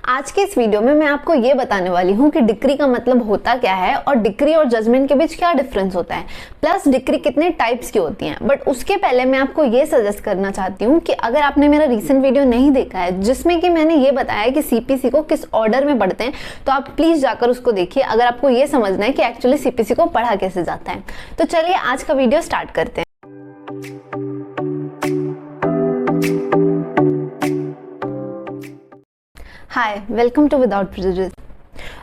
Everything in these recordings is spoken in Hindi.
आज के इस वीडियो में मैं आपको ये बताने वाली हूँ कि डिक्री का मतलब होता क्या है और डिक्री और जजमेंट के बीच क्या डिफरेंस होता है, प्लस डिक्री कितने टाइप्स की होती हैं। बट उसके पहले मैं आपको ये सजेस्ट करना चाहती हूँ कि अगर आपने मेरा रीसेंट वीडियो नहीं देखा है जिसमें कि मैंने ये बताया कि सीपीसी को किस ऑर्डर में पढ़ते हैं, तो आप प्लीज जाकर उसको देखिए अगर आपको ये समझना है कि एक्चुअली सीपीसी को पढ़ा कैसे जाता है। तो चलिए आज का वीडियो स्टार्ट करते हैं। हाय, वेलकम टू विदाउट प्रेजुडिस।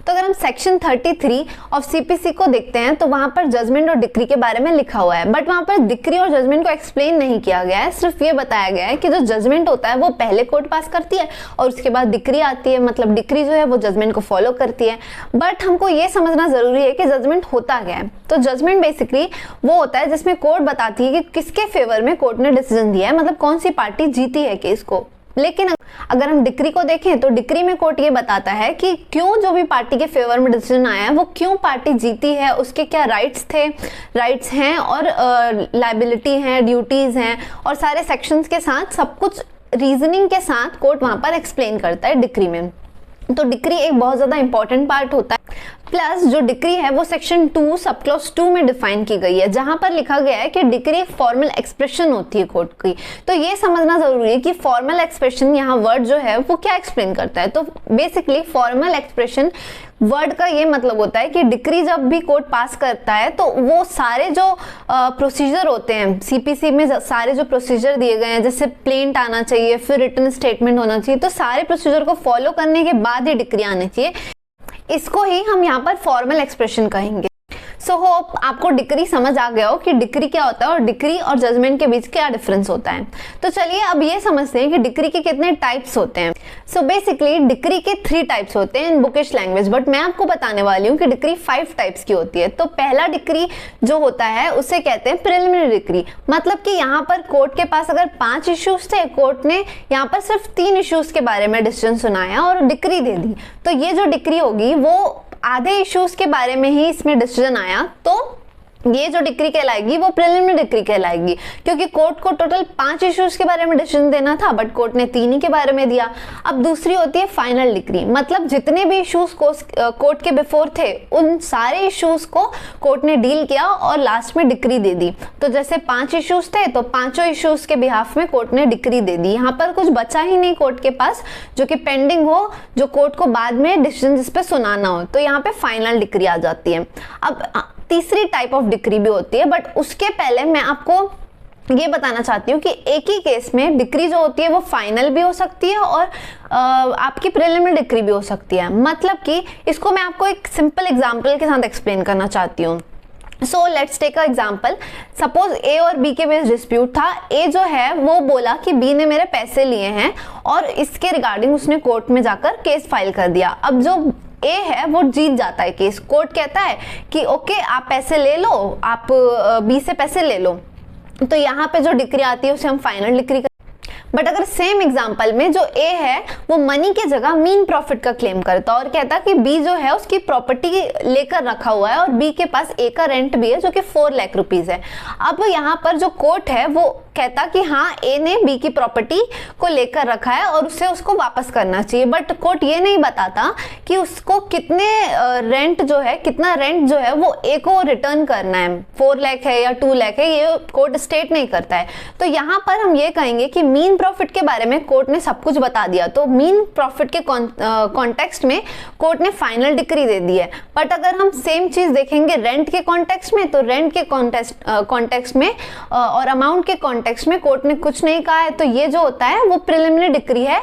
तो अगर हम सेक्शन 33 ऑफ सीपीसी को देखते हैं तो वहां पर जजमेंट और डिक्री के बारे में लिखा हुआ है, बट वहां पर डिक्री और जजमेंट को एक्सप्लेन नहीं किया गया है। सिर्फ ये बताया गया है कि जो जजमेंट होता है वो पहले कोर्ट पास करती है और उसके बाद डिक्री आती है, मतलब डिक्री जो है वो जजमेंट को फॉलो करती है। बट हमको ये समझना जरूरी है कि जजमेंट होता क्या है। तो जजमेंट बेसिकली वो होता है जिसमें कोर्ट बताती है कि किसके फेवर में कोर्ट ने डिसीजन दिया है, मतलब कौन सी पार्टी जीती है केस को। लेकिन अगर हम डिक्री को देखें तो डिक्री में कोर्ट ये बताता है कि क्यों जो भी पार्टी के फेवर में डिसीजन आया है वो क्यों पार्टी जीती है, उसके क्या राइट्स हैं और लायबिलिटी हैं, ड्यूटीज हैं, और सारे सेक्शंस के साथ सब कुछ रीजनिंग के साथ कोर्ट वहां पर एक्सप्लेन करता है डिक्री में। तो डिक्री एक बहुत ज्यादा इंपॉर्टेंट पार्ट होता है। प्लस जो डिक्री है वो सेक्शन 2 सब क्लॉज 2 में डिफाइन की गई है, जहां पर लिखा गया है कि डिक्री एक फॉर्मल एक्सप्रेशन होती है कोर्ट की। तो ये समझना जरूरी है कि फॉर्मल एक्सप्रेशन यहाँ वर्ड जो है वो क्या एक्सप्लेन करता है। तो बेसिकली फॉर्मल एक्सप्रेशन वर्ड का ये मतलब होता है कि डिक्री जब भी कोर्ट पास करता है तो वो सारे जो प्रोसीजर होते हैं सीपीसी में, सारे जो प्रोसीजर दिए गए हैं, जैसे प्लेंट आना चाहिए, फिर रिटन स्टेटमेंट होना चाहिए, तो सारे प्रोसीजर को फॉलो करने के बाद ही डिक्री आनी चाहिए। इसको ही हम यहाँ पर फॉर्मल एक्सप्रेशन कहेंगे। सो होप आपको डिक्री समझ आ गया हो कि डिक्री क्या होता है और डिक्री और जजमेंट के बीच क्या डिफरेंस होता है। तो चलिए अब ये समझते हैं कि डिक्री के कितने टाइप्स होते हैं। सो बेसिकली डिक्री के 3 टाइप्स होते हैं इन बुकिश लैंग्वेज, बट मैं आपको बताने वाली हूँ कि डिक्री 5 टाइप्स की होती है। तो पहला डिक्री जो होता है उसे कहते हैं प्रिलिमिनरी डिक्री, मतलब कि यहाँ पर कोर्ट के पास अगर 5 इश्यूज थे, कोर्ट ने यहाँ पर सिर्फ 3 इश्यूज के बारे में डिसीजन सुनाया और डिक्री दे दी, तो ये जो डिक्री होगी वो आधे इश्यूज के बारे में ही इसमें डिसीजन आया, तो ये जो डिक्री कहलाएगी वो प्रिलिमिनरी डिक्री कहलाएगी, क्योंकि कोर्ट को टोटल 5 इश्यूज के बारे में डिसीजन देना था बट कोर्ट ने 3 ही के बारे में दिया। अब दूसरी होती है फाइनल डिक्री, मतलब जितने भी इश्यूज कोर्ट के बिफोर थे उन सारे इश्यूज को कोर्ट ने डील किया और लास्ट में डिक्री दे दी। तो जैसे 5 इश्यूज थे तो 5 इश्यूज के बिहाफ में कोर्ट ने डिक्री दे दी। यहाँ पर कुछ बचा ही नहीं कोर्ट के पास जो कि पेंडिंग हो, जो कोर्ट को बाद में डिसीजन जिस पे सुनाना हो, तो यहाँ पे फाइनल डिक्री आ जाती है। अब तीसरी टाइप ऑफ डिक्री भी होती है, बट उसके पहले मैं आपको ये बताना चाहती हूँ कि एक ही केस में डिक्री जो होती है वो फाइनल भी हो सकती है और आपकी प्रिलिमिनरी डिक्री भी हो सकती है। मतलब कि इसको मैं आपको एक सिंपल एग्जांपल के साथ एक्सप्लेन करना चाहती हूँ। So let's take a example. Suppose A और बी के बीच डिस्प्यूट था। ए जो है वो बोला कि बी ने मेरे पैसे लिए हैं और इसके रिगार्डिंग उसने कोर्ट में जाकर केस फाइल कर दिया। अब जो ए है वो जीत जाता है केस। कोर्ट कहता है कि ओके आप पैसे ले लो, आप बी से पैसे ले लो, तो यहाँ पे जो डिक्री आती है उसे हम फाइनल डिक्री। बट अगर सेम एग्जांपल में जो ए है वो मनी के जगह मीन प्रॉफिट का क्लेम करता और कहता कि बी जो है उसकी प्रॉपर्टी लेकर रखा हुआ है और बी के पास ए का रेंट भी है जो कि 4 लाख रुपीज है। अब यहाँ पर जो कोर्ट है वो कहता कि हाँ ए ने बी की प्रॉपर्टी को लेकर रखा है और उसे उसको वापस करना चाहिए, बट कोर्ट ये नहीं बताता कि उसको कितने कितना रेंट जो है वो ए को रिटर्न करना है, 4 लाख है या 2 लाख है, ये कोर्ट स्टेट नहीं करता है। तो यहाँ पर हम ये कहेंगे कि मीन प्रॉफिट के बारे में कोर्ट ने सब कुछ बता दिया, तो मीन प्रॉफिट के कॉन्टेक्स्ट में कोर्ट ने फाइनल डिक्री दे दी है। बट अगर हम सेम चीज देखेंगे रेंट के कॉन्टेक्स्ट में, तो रेंट के कॉन्टेक्स्ट में और अमाउंट के कॉन्टेक्स्ट में कोर्ट ने कुछ नहीं कहा है, तो ये जो होता है वो प्रिलिमिनरी डिक्री है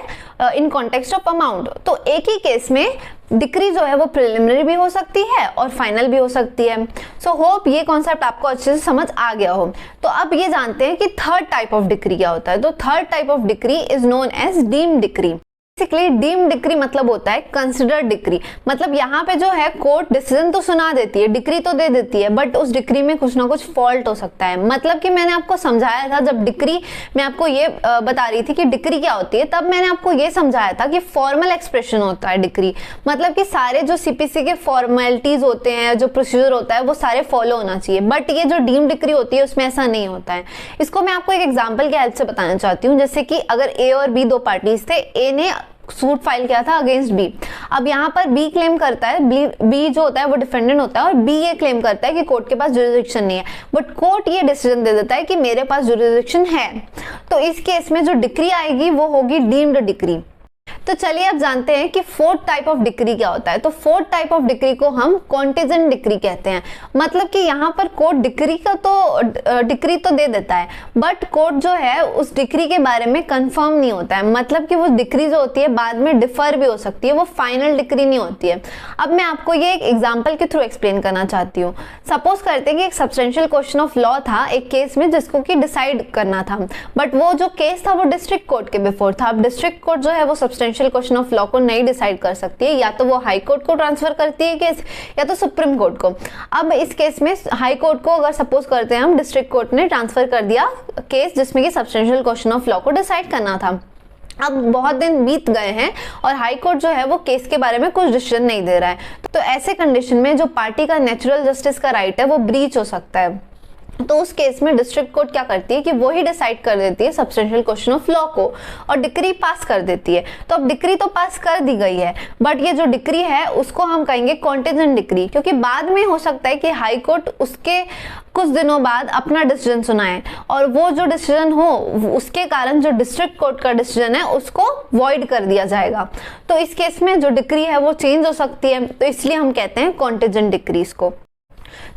इन कॉन्टेक्स्ट ऑफ अमाउंट। तो एक ही केस में डिक्री जो है वो प्रिलिमिनरी भी हो सकती है और फाइनल भी हो सकती है। सो होप ये कॉन्सेप्ट आपको अच्छे से समझ आ गया हो। तो अब ये जानते हैं कि थर्ड टाइप ऑफ डिक्री क्या होता है। तो third type of decree is known as deemed decree. Basically deemed decree मतलब होता है कंसिडर्ड डिक्री, मतलब यहाँ पे जो है कोर्ट डिसीजन तो सुना देती है, डिक्री तो दे देती है, बट उस डिक्री में कुछ ना कुछ फॉल्ट हो सकता है। मतलब कि मैंने आपको समझाया था जब डिक्री मैं आपको ये बता रही थी कि डिक्री क्या होती है, तब मैंने आपको ये समझाया था कि फॉर्मल एक्सप्रेशन होता है डिक्री, मतलब कि सारे जो सीपीसी के फॉर्मेलिटीज होते हैं, जो प्रोसीजर होता है वो सारे फॉलो होना चाहिए। बट ये जो डीम्ड डिक्री होती है उसमें ऐसा नहीं होता है। इसको मैं आपको एक एग्जाम्पल के हेल्प से बताना चाहती हूँ। जैसे कि अगर ए और बी 2 पार्टीज थे, ए ने सूट फाइल किया था अगेंस्ट बी। अब यहाँ पर बी क्लेम करता है, बी जो होता है वो डिफेंडेंट होता है और बी ये क्लेम करता है कि कोर्ट के पास जुरिसडिक्शन नहीं है, बट कोर्ट ये डिसीजन दे देता है कि मेरे पास जुरिसडिक्शन है। तो इस केस में जो डिक्री आएगी वो होगी डीम्ड डिक्री। तो चलिए अब जानते हैं कि फोर्थ टाइप ऑफ डिक्री क्या होता है। तो फोर्थ टाइप ऑफ डिक्री को हम कॉन्टिजेंट डिक्री कहते हैं। मतलब कि यहाँ पर कोर्ट डिक्री का तो डिक्री तो दे देता है, बट कोर्ट जो है उस डिक्री के बारे में कंफर्म नहीं होता है। मतलब कि वो डिक्री जो होती है बाद में डिफर भी हो सकती है, वो फाइनल डिक्री नहीं होती है। अब मैं आपको ये एक एग्जाम्पल के थ्रू एक्सप्लेन करना चाहती हूँ। सपोज करते हैं कि एक सब्सटेंशियल क्वेश्चन ऑफ लॉ था एक केस में जिसको कि डिसाइड करना था, बट वो जो केस था वो डिस्ट्रिक्ट कोर्ट के बिफोर था। अब डिस्ट्रिक्ट कोर्ट जो है वो सब्सटेंशियल क्वेश्चन ऑफ लॉ को नहीं डिसाइड कर सकती है, या तो वो हाई कोर्ट को ट्रांसफर करती है केस, या तो सुप्रीम कोर्ट को। अब इस केस में हाई कोर्ट को अगर सपोज करते हैं हम, डिस्ट्रिक्ट कोर्ट ने ट्रांसफर कर दिया केस जिसमें कि सब्सटेंशियल क्वेश्चन ऑफ लॉ को डिसाइड करना था। अब बहुत दिन बीत गए हैं और हाई कोर्ट जो है वो केस के बारे में कुछ डिसीजन नहीं दे रहा है। तो ऐसे कंडीशन में जो पार्टी का नेचुरल जस्टिस का राइट है वो ब्रीच हो सकता है। तो उस केस में डिस्ट्रिक्ट कोर्ट क्या करती है कि वो ही डिसाइड कर देती है सब्सटेंशियल क्वेश्चन ऑफ लॉ को और डिक्री पास कर देती है। तो अब डिक्री तो पास कर दी गई है, बट ये जो डिक्री है उसको हम कहेंगे कॉन्टिजेंट डिक्री, क्योंकि बाद में हो सकता है कि हाई कोर्ट उसके कुछ दिनों बाद अपना डिसीजन सुनाए और वो जो डिसीजन हो उसके कारण जो डिस्ट्रिक्ट कोर्ट का डिसीजन है उसको वॉइड कर दिया जाएगा। तो इस केस में जो डिक्री है वो चेंज हो सकती है, तो इसलिए हम कहते हैं कॉन्टिजेंट डिक्रीज को।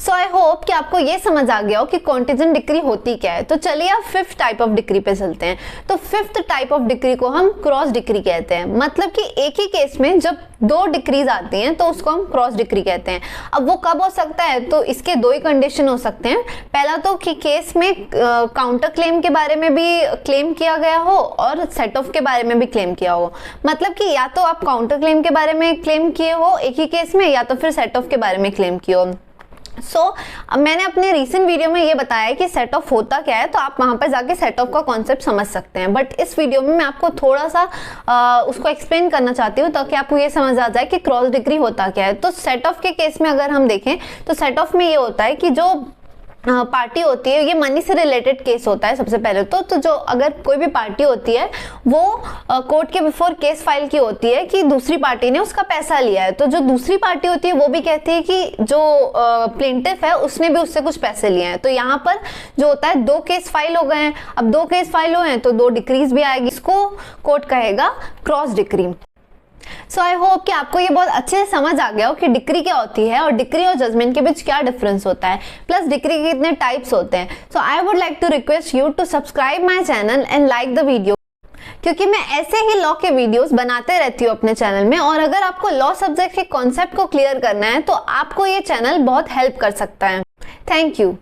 सो आई होप कि आपको ये समझ आ गया हो कि कॉन्टिजेंट डिक्री होती क्या है। तो चलिए अब फिफ्थ टाइप ऑफ डिक्री पे चलते हैं। तो फिफ्थ टाइप ऑफ डिक्री को हम क्रॉस डिक्री कहते हैं। मतलब कि एक ही केस में जब दो डिक्रीज आती हैं तो उसको हम क्रॉस डिक्री कहते हैं। अब वो कब हो सकता है, तो इसके दो ही कंडीशन हो सकते हैं। पहला तो कि केस में काउंटर क्लेम के बारे में भी क्लेम किया गया हो और सेट ऑफ के बारे में भी क्लेम किया हो। मतलब कि या तो आप काउंटर क्लेम के बारे में क्लेम किए हो एक ही केस में, या तो फिर सेट ऑफ के बारे में क्लेम किए हो। मैंने अपने रीसेंट वीडियो में ये बताया है कि सेट ऑफ होता क्या है, तो आप वहां पर जाके सेट ऑफ का कॉन्सेप्ट समझ सकते हैं। बट इस वीडियो में मैं आपको थोड़ा सा उसको एक्सप्लेन करना चाहती हूँ ताकि आपको ये समझ आ जाए कि क्रॉस डिक्री होता क्या है। तो सेट ऑफ के केस में अगर हम देखें तो सेट ऑफ में ये होता है कि जो पार्टी होती है, ये मनी से रिलेटेड केस होता है सबसे पहले तो जो अगर कोई भी पार्टी होती है वो कोर्ट के बिफोर केस फाइल की होती है कि दूसरी पार्टी ने उसका पैसा लिया है, तो जो दूसरी पार्टी होती है वो भी कहती है कि जो प्लेंटिफ है उसने भी उससे कुछ पैसे लिए हैं। तो यहाँ पर जो होता है दो केस फाइल हो गए हैं। अब दो केस फाइल हुए हैं तो दो डिक्रीज भी आएगी, इसको कोर्ट कहेगा cross decree. So I hope कि आपको ये बहुत अच्छे से समझ आ गया हो कि डिक्री क्या होती है और डिक्री और जजमेंट के बीच क्या डिफरेंस होता है, प्लस डिक्री के कितने टाइप्स होते हैं। So I would like to request you to subscribe my channel and like the video, क्योंकि मैं ऐसे ही लॉ के वीडियोस बनाते रहती हूँ अपने चैनल में। और अगर आपको लॉ सब्जेक्ट के कॉन्सेप्ट को क्लियर करना है तो आपको ये चैनल बहुत हेल्प कर सकता है। Thank you.